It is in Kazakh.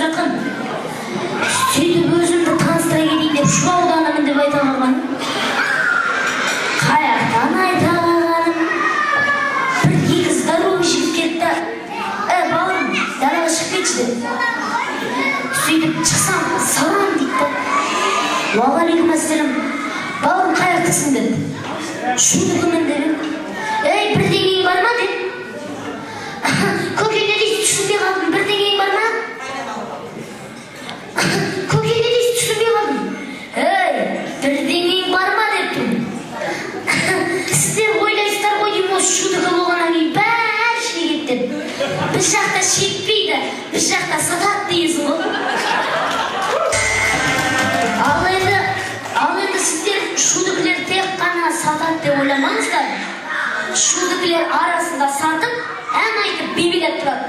жатқан. Сөйтіп өзімді таныстыра кетейін деп шу ауданымын деп айта қалғаным. Қаяқтан айта қалғаным. Бір екі здоровый жігіт келді. Бауырым, далаға шығып кетші деп. Сөйтіп шықсам, салам дейді. Уағалейкум ассалам. Бауырым қаяқтысың деді. Шудыкымын деп. Бірдеңең бар ма деп. Көке не дейсіз түсінбей қалдым, бірдеңең бар ма? Көке не дейсіз түсінбей қалдым. Бірдеңең бар ма деп тұрмын. Сіздер ойлайсыздар ғой деймін, осы шудығы болғаннан кейін бәрі шегет деп. Бір жақта шекпейді, бір жақта сатады дейсің ғой. Ал енді сіздер шудықлер тек қана сатады деп ойламаңыздар. Шудықлер арасында сатып, ән айтып, бейбелеп тұрады.